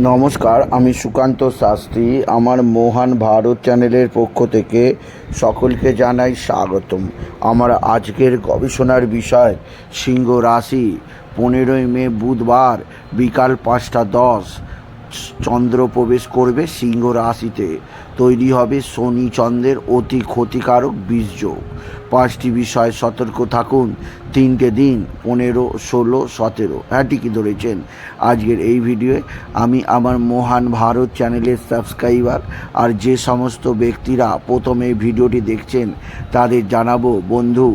নমস্কার, আমি সুকান্ত শাস্ত্রী। আমার মহান ভারত চ্যানেলের পক্ষ থেকে সকলকে জানাই স্বাগতম। আমার আজকের গবেষণার বিষয় সিংহ রাশি। 15ই মে বুধবার বিকাল 5:10 চন্দ্র প্রবেশ করবে সিংহ রাশিতে। তৈরি হবে শনি চন্দ্রের অতি ক্ষতিকারক বীজযোগ। 5টি বিষয়ে সতর্ক থাকুন। 3টে দিন 15, 16, 17। হ্যাঁ, ঠিকই ধরেছেন। আজকের এই ভিডিওয়ে আমি আমার মহান ভারত চ্যানেলের সাবস্ক্রাইবার আর যে সমস্ত ব্যক্তিরা প্রথমে এই ভিডিওটি দেখছেন তাদের জানাবো, বন্ধু,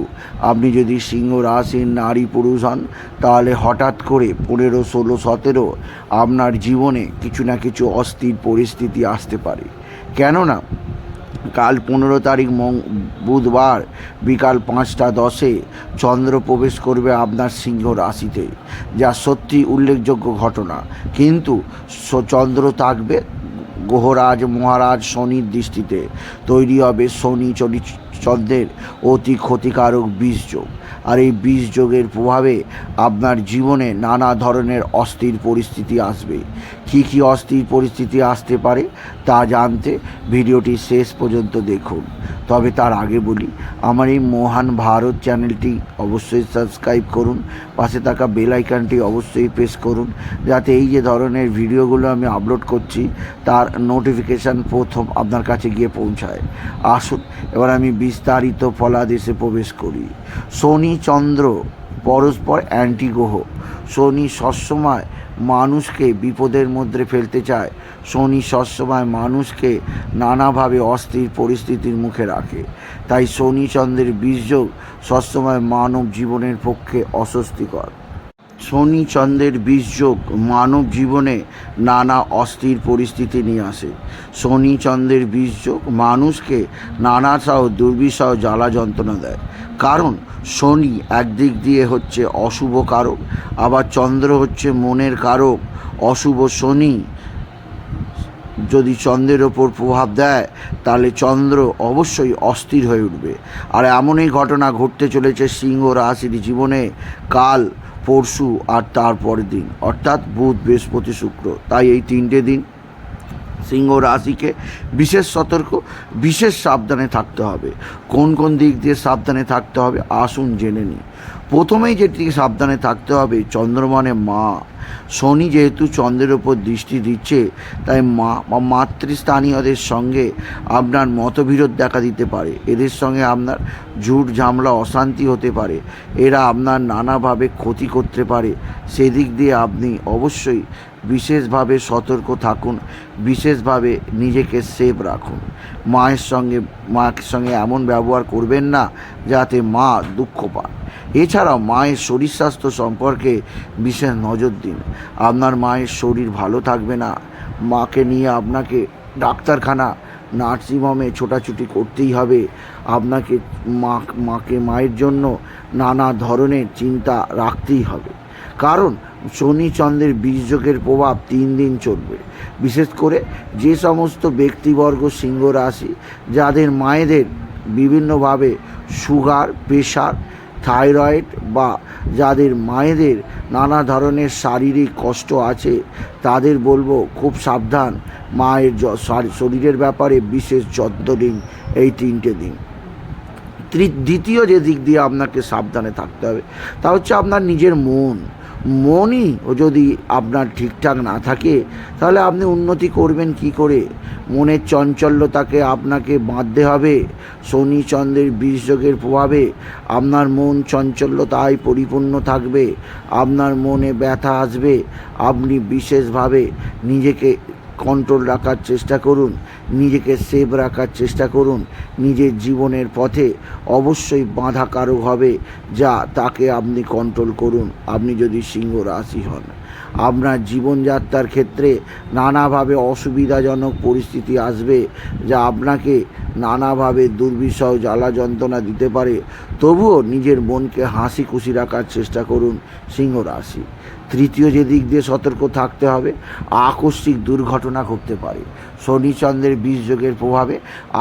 আপনি যদি সিংহ রাশির নারী পুরুষ হন তাহলে হঠাৎ করে 15, 16, 17 আপনার জীবনে কিছু না কিছু অস্থির পরিস্থিতি আসতে পারে। কেননা কাল 15 তারিখ বুধবার বিকাল 5:10 চন্দ্র প্রবেশ করবে আপনার সিংহ রাশিতে, যা সত্যি উল্লেখযোগ্য ঘটনা। কিন্তু চন্দ্র থাকবে গ্রহরাজ মহারাজ শনির দৃষ্টিতে। তৈরি হবে শনি চন্দ্রের অতি ক্ষতিকারক বীজযোগ। আর এই বীজযোগের প্রভাবে আপনার জীবনে নানা ধরনের অস্থির পরিস্থিতি আসবে। কী অস্থির পরিস্থিতি আসতে পারে তা জানতে ভিডিওটি শেষ পর্যন্ত দেখুন। তবে তার আগে বলি, আমার এই মহান ভারত চ্যানেলটি অবশ্যই সাবস্ক্রাইব করুন, পাশে থাকা বেল আইকনটি অবশ্যই প্রেস করুন, যাতে এই যে ধরনের ভিডিওগুলো আমি আপলোড করছি তার নোটিফিকেশান প্রথম আপনার কাছে গিয়ে পৌঁছায়। আসুন এবার আমি বিস্তারিত ফলাদেশে প্রবেশ করি। শনি চন্দ্র পরস্পর অ্যান্টি গ্রহ। শনি সবসময় মানুষকে বিপদের মধ্যে ফেলতে চায়। শনি সবসময় মানুষকে নানাভাবে অস্থির পরিস্থিতির মুখে রাখে। তাই শনি চন্দ্রের বীজযোগ সবসময় মানব জীবনের পক্ষে অস্বস্তিকর। শনি চন্দ্রের বীজযোগ মানব জীবনে নানা অস্থির পরিস্থিতি নিয়ে আসে। শনি চন্দ্রের বীজযোগ মানুষকে নানা দুর্বিষহ জ্বালা যন্ত্রণা দেয়। কারণ শনি একদিক দিয়ে হচ্ছে অশুভ কারক, আবার চন্দ্র হচ্ছে মনের কারক। অশুভ শনি যদি চন্দ্রের ওপর প্রভাব দেয় তাহলে চন্দ্র অবশ্যই অস্থির হয়ে উঠবে। আর এমনই ঘটনা ঘটতে চলেছে সিংহ রাশির জীবনে কাল, পরশু আর তারপরের দিন, অর্থাৎ বুধ, বৃহস্পতি, শুক্র। তাই এই 3টে দিন সিংহ রাশিকে বিশেষ সতর্ক, বিশেষ সাবধানে থাকতে হবে। কোন কোন দিক দিয়ে সাবধানে থাকতে হবে আসুন জেনে নিই। প্রথমেই যেটি সাবধানে থাকতে হবে, চন্দ্র মানে মা। শনি যেহেতু চন্দ্রের ওপর দৃষ্টি দিচ্ছে, তাই মা বা মাতৃস্থানীয়দের সঙ্গে আপনার মতবিরোধ দেখা দিতে পারে। এদের সঙ্গে আপনার ঝুট ঝামেলা অশান্তি হতে পারে। এরা আপনার নানাভাবে ক্ষতি করতে পারে। সেদিক দিয়ে আপনি অবশ্যই বিশেষভাবে সতর্ক থাকুন, বিশেষভাবে নিজেকে সেফ রাখুন। মায়ের সঙ্গে এমন ব্যবহার করবেন না যাতে মা দুঃখ পান। এছাড়াও মায়ের শরীর স্বাস্থ্য সম্পর্কে বিশেষ নজর দিন। আপনার মায়ের শরীর ভালো থাকবে না, মাকে নিয়ে আপনাকে ডাক্তারখানা, নার্সিংহোমে ছোটাছুটি করতেই হবে। আপনাকে মায়ের জন্য নানা ধরনের চিন্তা রাখতেই হবে। কারণ শনি চন্দ্রের বীজযোগের প্রভাব 3 দিন চলবে। বিশেষ করে যে সমস্ত ব্যক্তিবর্গ সিংহ রাশি যাদের মায়েদের বিভিন্নভাবে সুগার, প্রেশার, থাইরয়েড বা যাদের মায়েদের নানা ধরনের শারীরিক কষ্ট আছে, তাদের বলবো খুব সাবধান। মায়ের শরীরের ব্যাপারে বিশেষ যত্ন নিন এই 3টে দিন। দ্বিতীয় যে দিক দিয়ে আপনাকে সাবধানে থাকতে হবে তা হচ্ছে আপনার নিজের মনই যদি আপনার ঠিকঠাক না থাকে তাহলে আপনি উন্নতি করবেন কি করে? মনের চঞ্চলতাকে আপনাকে বাঁধতে হবে। শনি চন্দ্রের বীজযোগের প্রভাবে আপনার মন চঞ্চলতায় পরিপূর্ণ থাকবে, আপনার মনে ব্যথা আসবে। আপনি বিশেষভাবে নিজেকে কন্ট্রোল রাখার চেষ্টা করুন, নিজেকে সেভ রাখার চেষ্টা করুন। নিজের জীবনের পথে অবশ্যই বাধা কারক হবে, যা তাকে আপনি কন্ট্রোল করুন। আপনি যদি সিংহ রাশি হন, আপনার জীবনযাত্রার ক্ষেত্রে নানাভাবে অসুবিধাজনক পরিস্থিতি আসবে, যা আপনাকে নানাভাবে দুর্বিষহ জ্বালা যন্ত্রণা দিতে পারে। তবুও নিজের মনকে হাসি খুশি রাখার চেষ্টা করুন সিংহ রাশি। তৃতীয় যে দিক দিয়ে সতর্ক থাকতে হবে, আকস্মিক দুর্ঘটনা ঘটতে পারে। শনিচন্দ্রের বিষযোগের প্রভাবে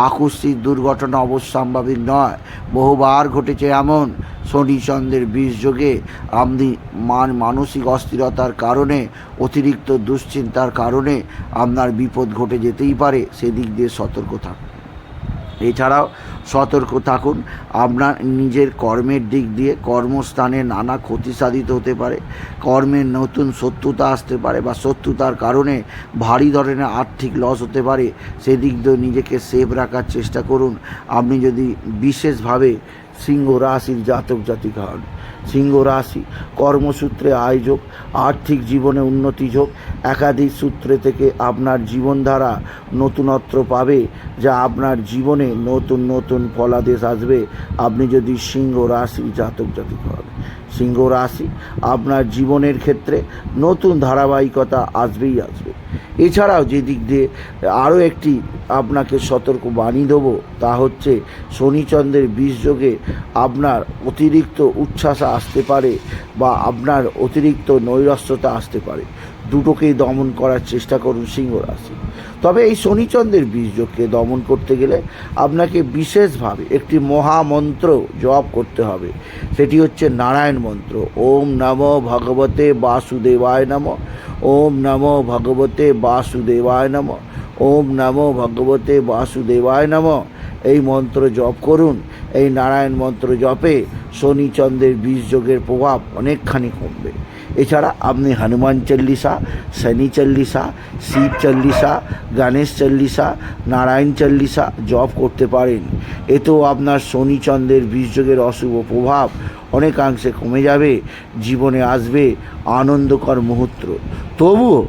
আকস্মিক দুর্ঘটনা অবশ্যম্ভাবী নয়, বহুবার ঘটেছে এমন। শনিচন্দ্রের বিষযোগে আপনি মানসিক অস্থিরতার কারণে, অতিরিক্ত দুশ্চিন্তার কারণে আপনার বিপদ ঘটে যেতেই পারে, সেদিক দিয়ে সতর্ক থাকুন। এছাড়াও সতর্ক থাকুন আপনার নিজের কর্মের দিক দিয়ে, কর্মস্থানে নানা ক্ষতি সাধিত হতে পারে, কর্মের নতুন শত্রুতা আসতে পারে বা শত্রুতার কারণে ভারী ধরনের আর্থিক লস হতে পারে, সেদিক দিয়ে নিজেকে সেফ রাখার চেষ্টা করুন। আপনি যদি বিশেষভাবে সিংহ রাশির জাতক জাতিকা হন, সিংহ রাশি কর্মসূত্রে আয়োযোগ, আর্থিক জীবনে উন্নতি যোগ, একাধিক সূত্রে থেকে আপনার জীবনধারা নতুনত্ব পাবে, যা আপনার জীবনে নতুন নতুন ফলাদেশ আসবে। আপনি যদি সিংহ রাশি জাতক জাতিকা হন, সিংহ রাশি আপনার জীবনের ক্ষেত্রে নতুন ধারাবাহিকতা আসবেই আসবে। এছাড়াও যে দিক দিয়ে আরও একটি আপনাকে সতর্ক বাণী দেবো, তা হচ্ছে শনিচন্দ্রের বিষযোগে আপনার অতিরিক্ত উচ্ছ্বাস আসতে পারে বা আপনার অতিরিক্ত নৈরাশ্যতা আসতে পারে। দুটোকেই দমন করার চেষ্টা করুন সিংহ রাশি। তবে এই শনিচন্দ্রের বিষযোগকে দমন করতে গেলে আপনাকে বিশেষভাবে একটি মহামন্ত্র জপ করতে হবে, সেটি হচ্ছে নারায়ণ মন্ত্র। ওম নমো ভগবতে বাসুদেবায় নমঃ, ওম নমো ভগবতে বাসুদেবায় নমঃ, ওম নমো ভগবতে বাসুদেবায় নমঃ। এই মন্ত্র জপ করুন। এই নারায়ণ মন্ত্র জপে শনিচন্দ্রের বিষযোগের প্রভাব অনেকখানি কমবে। এছাড়া আপনি হনুমান চল্লিশা, শনি চল্লিশা, শিব চল্লিশা, গণেশ চল্লিশা, নারায়ণ চল্লিশা জপ করতে পারেন। এতেও আপনার শনিচন্দ্রের বিষযোগের অশুভ প্রভাব অনেকাংশে কমে যাবে, জীবনে আসবে আনন্দকর মুহূর্ত। তবুও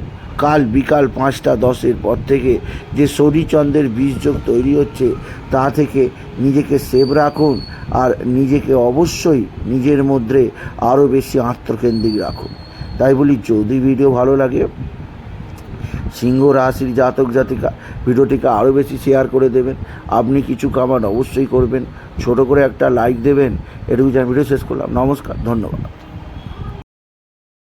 কাল বিকাল 5টা 10 পর থেকে যে শনিচন্দ্রের বিষযোগ তৈরি হচ্ছে, তা থেকে নিজেকে সেভ রাখুন আর নিজেকে অবশ্যই নিজের মধ্যে আরও বেশি আত্মকেন্দ্রিক রাখুন। তাই বলি, যদি ভিডিও ভালো লাগে সিংহ রাশির জাতক জাতিকা ভিডিওটিকে আরও বেশি শেয়ার করে দেবেন। আপনি কিছু কামান অবশ্যই করবেন, ছোট করে একটা লাইক দেবেন। এটুকু ভিডিও শেষ করলাম। নমস্কার, ধন্যবাদ।